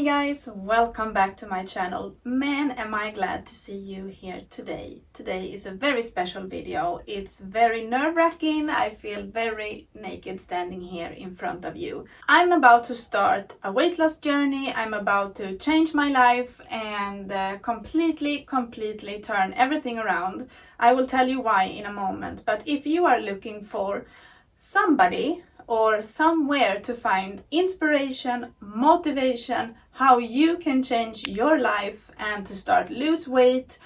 Hey guys, welcome back to my channel. Man, am I glad to see you here today. Today is a very special video. It's very nerve-wracking. I feel very naked standing here in front of you. I'm about to start a weight loss journey. I'm about to change my life and completely turn everything around. I will tell you why in a moment. But if you are looking for somebody or somewhere to find inspiration, motivation, how you can change your life and to start lose weight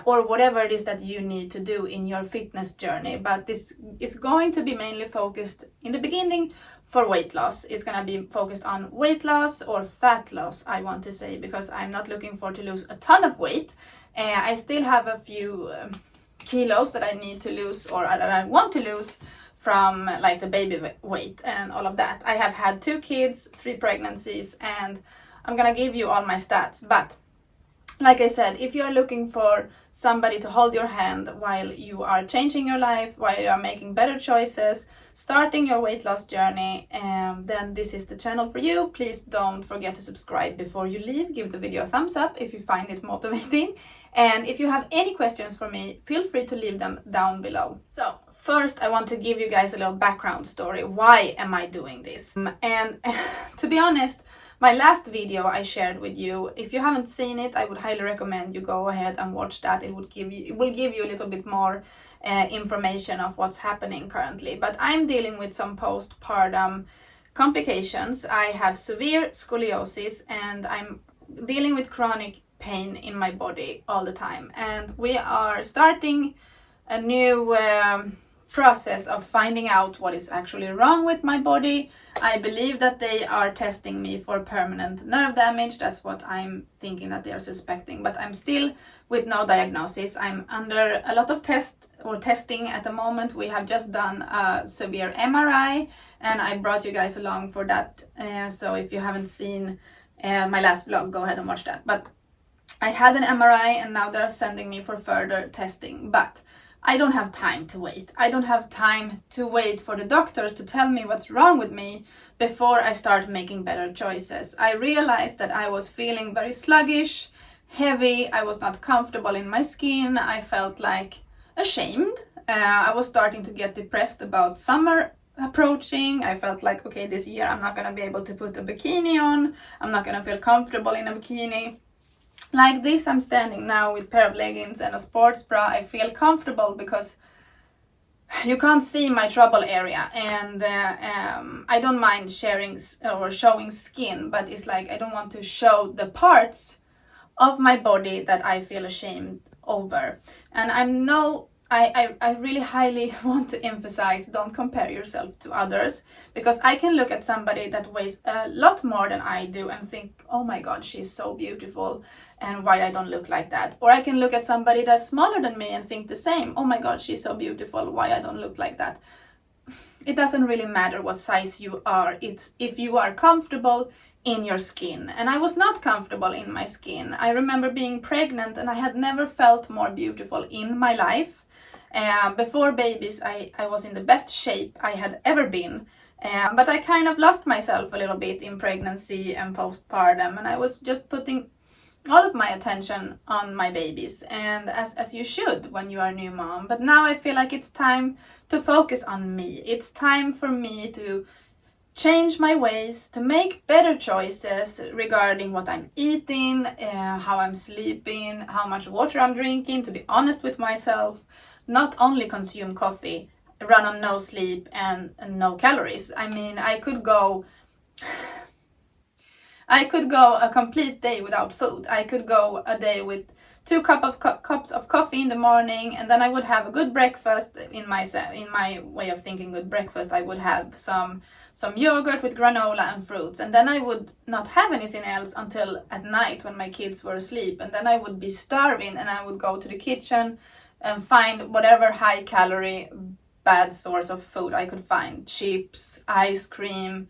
or whatever it is that you need to do in your fitness journey. But this is going to be mainly focused in the beginning for weight loss. It's going to be focused on weight loss or fat loss, I want to say, because I'm not looking for to lose a ton of weight. I still have a few kilos that I need to lose or that I want to lose from like the baby weight and all of that. I have had 2 kids, 3 pregnancies, and I'm gonna give you all my stats. But like I said, if you're looking for somebody to hold your hand while you are changing your life, while you are making better choices, starting your weight loss journey, then this is the channel for you. Please don't forget to subscribe before you leave. Give the video a thumbs up if you find it motivating. And if you have any questions for me, feel free to leave them down below. So first, I want to give you guys a little background story. Why am I doing this? And to be honest, my last video I shared with you, if you haven't seen it, I would highly recommend you go ahead and watch that. It will give you a little bit more information of what's happening currently. But I'm dealing with some postpartum complications. I have severe scoliosis and I'm dealing with chronic pain in my body all the time. And we are starting a new process of finding out what is actually wrong with my body. I believe that they are testing me for permanent nerve damage. That's what I'm thinking that they are suspecting, but I'm still with no diagnosis. I'm under a lot of testing at the moment. We have just done a severe MRI and I brought you guys along for that. So if you haven't seen my last vlog, go ahead and watch that. But I had an MRI and now they're sending me for further testing. But I don't have time to wait. I don't have time to wait for the doctors to tell me what's wrong with me before I start making better choices. I realized that I was feeling very sluggish, heavy. I was not comfortable in my skin. I felt like ashamed. I was starting to get depressed about summer approaching. I felt like, okay, this year I'm not going to be able to put a bikini on. I'm not going to feel comfortable in a bikini. Like this, I'm standing now with a pair of leggings and a sports bra. I feel comfortable because you can't see my trouble area, and I don't mind sharing or showing skin, but it's like I don't want to show the parts of my body that I feel ashamed over. And I really highly want to emphasize, don't compare yourself to others, because I can look at somebody that weighs a lot more than I do and think, oh my god, she's so beautiful and why I don't look like that. Or I can look at somebody that's smaller than me and think the same, oh my god, she's so beautiful, why I don't look like that. It doesn't really matter what size you are. It's if you are comfortable in your skin. And I was not comfortable in my skin. I remember being pregnant and I had never felt more beautiful in my life. Before babies, I was in the best shape I had ever been. But I kind of lost myself a little bit in pregnancy and postpartum. And I was just putting all of my attention on my babies, and as you should when you are a new mom. But now I feel like it's time to focus on me. It's time for me to change my ways, to make better choices regarding what I'm eating, how I'm sleeping, how much water I'm drinking, to be honest with myself, not only consume coffee, run on no sleep and no calories. I mean, I could go a complete day without food. I could go a day with 2 cups of coffee in the morning, and then I would have a good breakfast. In my way of thinking, good breakfast, I would have some yogurt with granola and fruits, and then I would not have anything else until at night when my kids were asleep, and then I would be starving, and I would go to the kitchen and find whatever high calorie bad source of food I could find. Chips, ice cream,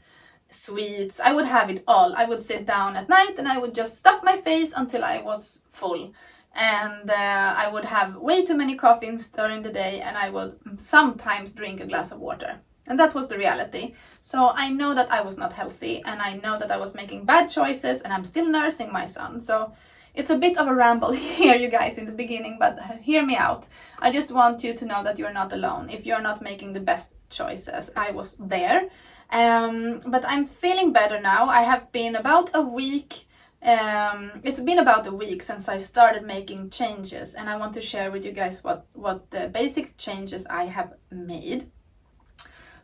sweets. I would have it all. I would sit down at night and I would just stuff my face until I was full. And I would have way too many coffees during the day, and I would sometimes drink a glass of water. And that was the reality. So I know that I was not healthy, and I know that I was making bad choices, and I'm still nursing my son. So it's a bit of a ramble here, you guys, in the beginning, but hear me out. I just want you to know that you're not alone if you're not making the best choices. I was there, but I'm feeling better now. I have been about a week. It's been about a week since I started making changes, and I want to share with you guys what the basic changes I have made.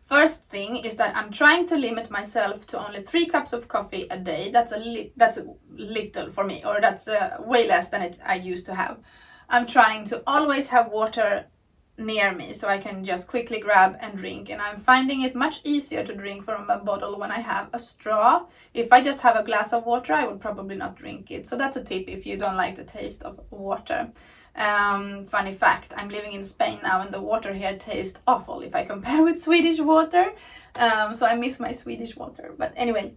First thing is that I'm trying to limit myself to only 3 cups of coffee a day. That's a little for me, or that's way less than I used to have. I'm trying to always have water near me so I can just quickly grab and drink, and I'm finding it much easier to drink from a bottle when I have a straw. If I just have a glass of water, I would probably not drink it. So that's a tip if you don't like the taste of water. Funny fact, I'm living in Spain now, and the water here tastes awful if I compare with Swedish water, so I miss my Swedish water. But anyway,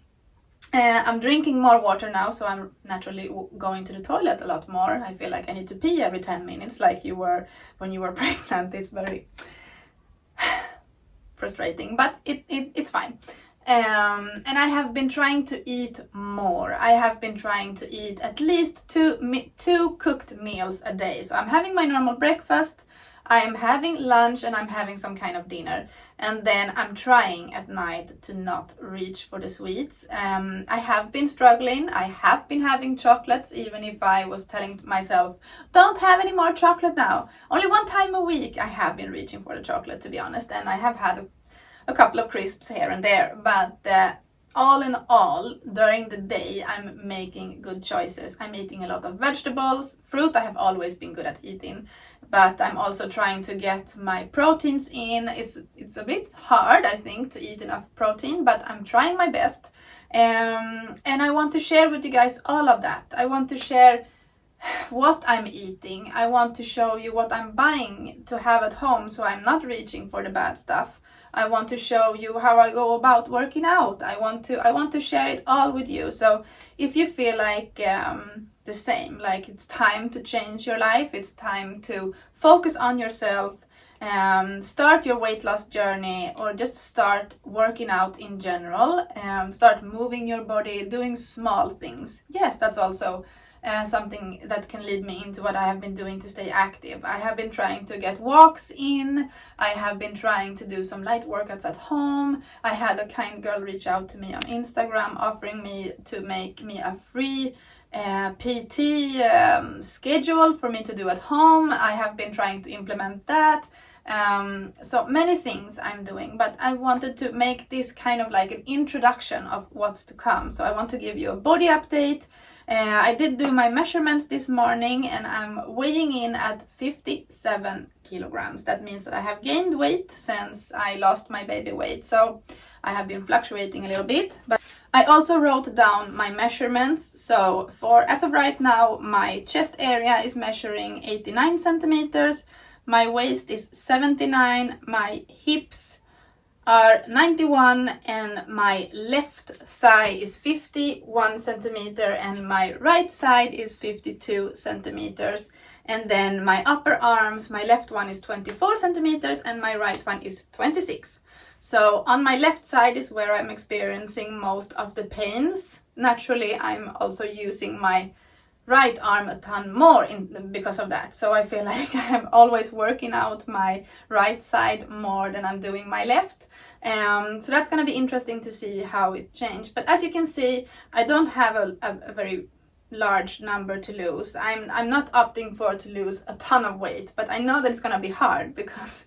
I'm drinking more water now, so I'm naturally going to the toilet a lot more. I feel like I need to pee every 10 minutes like you were when you were pregnant. It's very frustrating, but it's fine. And I have been trying to eat more. I have been trying to eat at least two cooked meals a day. So I'm having my normal breakfast, I'm having lunch, and I'm having some kind of dinner. And then I'm trying at night to not reach for the sweets. I have been struggling. I have been having chocolates, even if I was telling myself, don't have any more chocolate now. Only 1 time a week I have been reaching for the chocolate, to be honest. And I have had a couple of crisps here and there. But all in all, during the day, I'm making good choices. I'm eating a lot of vegetables. Fruit I have always been good at eating, but I'm also trying to get my proteins in. It's a bit hard, I think, to eat enough protein, but I'm trying my best. And I want to share with you guys all of that. I want to share what I'm eating. I want to show you what I'm buying to have at home, so I'm not reaching for the bad stuff. I want to show you how I go about working out. I want to share it all with you. So if you feel like the same, like it's time to change your life, it's time to focus on yourself, start your weight loss journey, or just start working out in general, start moving your body, doing small things. Yes, that's also something that can lead me into what I have been doing to stay active. I have been trying to get walks in. I have been trying to do some light workouts at home. I had a kind girl reach out to me on Instagram offering me to make me a free PT schedule for me to do at home. I have been trying to implement that. So many things I'm doing, but I wanted to make this kind of like an introduction of what's to come. So I want to give you a body update. I did do my measurements this morning, and I'm weighing in at 57 kilograms. That means that I have gained weight since I lost my baby weight. So I have been fluctuating a little bit, but I also wrote down my measurements. So as of right now, my chest area is measuring 89 centimeters. My waist is 79, my hips are 91, and my left thigh is 51 centimeter, and my right side is 52 centimeters. And then my upper arms, my left one is 24 centimeters and my right one is 26. So on my left side is where I'm experiencing most of the pains. Naturally, I'm also using my right arm a ton more because of that. So I feel like I'm always working out my right side more than I'm doing my left. So that's going to be interesting to see how it changed. But as you can see, I don't have a very large number to lose. I'm not opting for to lose a ton of weight, but I know that it's going to be hard because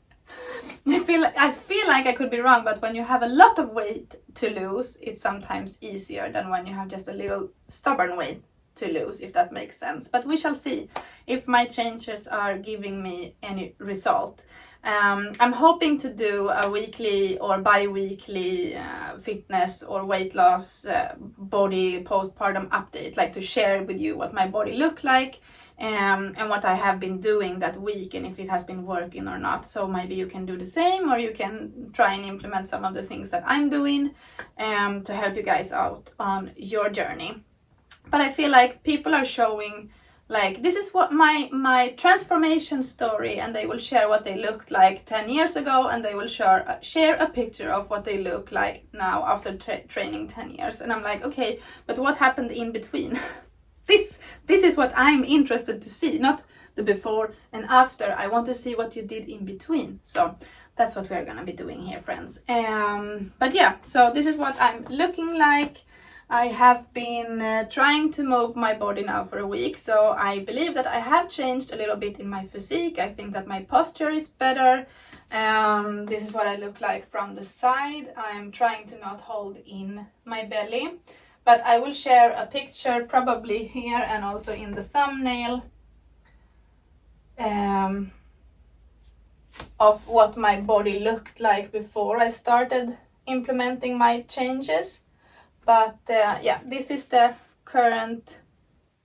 I feel like I could be wrong, but when you have a lot of weight to lose, it's sometimes easier than when you have just a little stubborn weight to lose, if that makes sense. But we shall see if my changes are giving me any result. I'm hoping to do a weekly or bi-weekly fitness or weight loss body postpartum update, like to share with you what my body looked like and what I have been doing that week and if it has been working or not. So maybe you can do the same, or you can try and implement some of the things that I'm doing to help you guys out on your journey. But I feel like people are showing like, this is what my transformation story, and they will share what they looked like 10 years ago, and they will share a picture of what they look like now after training 10 years. And I'm like, okay, but what happened in between? This is what I'm interested to see, not the before and after. I want to see what you did in between. So that's what we're gonna be doing here, friends. But yeah, so this is what I'm looking like. I have been trying to move my body now for a week, so I believe that I have changed a little bit in my physique. I think that my posture is better. This is what I look like from the side. I'm trying to not hold in my belly, but I will share a picture probably here and also in the thumbnail of what my body looked like before I started implementing my changes. But yeah, this is the current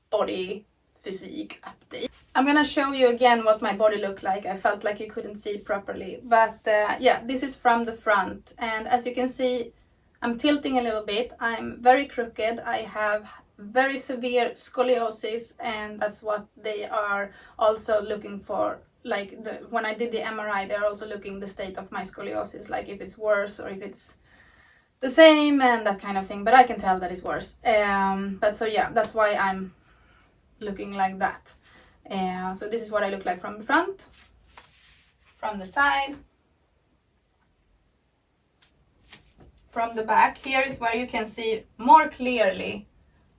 body physique update. I'm gonna show you again what my body looked like. I felt like you couldn't see it properly, but yeah, this is from the front, and as you can see, I'm tilting a little bit. I'm very crooked. I have very severe scoliosis, and that's what they are also looking for. Like when I did the MRI, they're also looking the state of my scoliosis, like if it's worse or if it's the same and that kind of thing, but I can tell that it's worse. But so yeah, that's why I'm looking like that. So this is what I look like from the front, from the side, from the back. Here is where you can see more clearly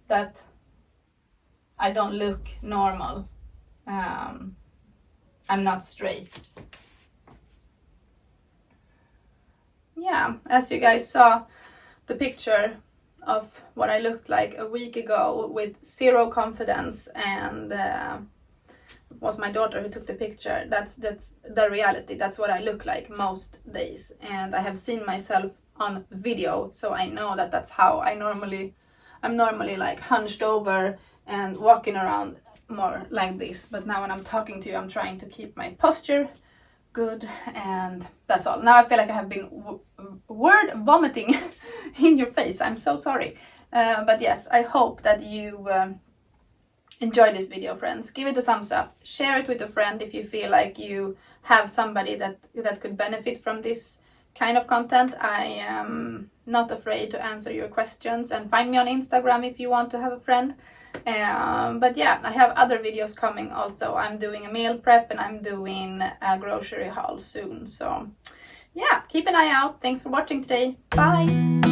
that I don't look normal. I'm not straight. Yeah, as you guys saw the picture of what I looked like a week ago with zero confidence, and it was my daughter who took the picture. That's the reality. That's what I look like most days, and I have seen myself on video, so I know that that's how I'm normally like hunched over and walking around more like this. But now when I'm talking to you, I'm trying to keep my posture good, and that's all. Now I feel like I have been word vomiting in your face. I'm so sorry. But yes, I hope that you enjoy this video, friends. Give it a thumbs up. Share it with a friend if you feel like you have somebody that could benefit from this kind of content. I am not afraid to answer your questions, and find me on Instagram if you want to have a friend. But yeah, I have other videos coming also. I'm doing a meal prep, and I'm doing a grocery haul soon. So yeah, keep an eye out. Thanks for watching today. Bye!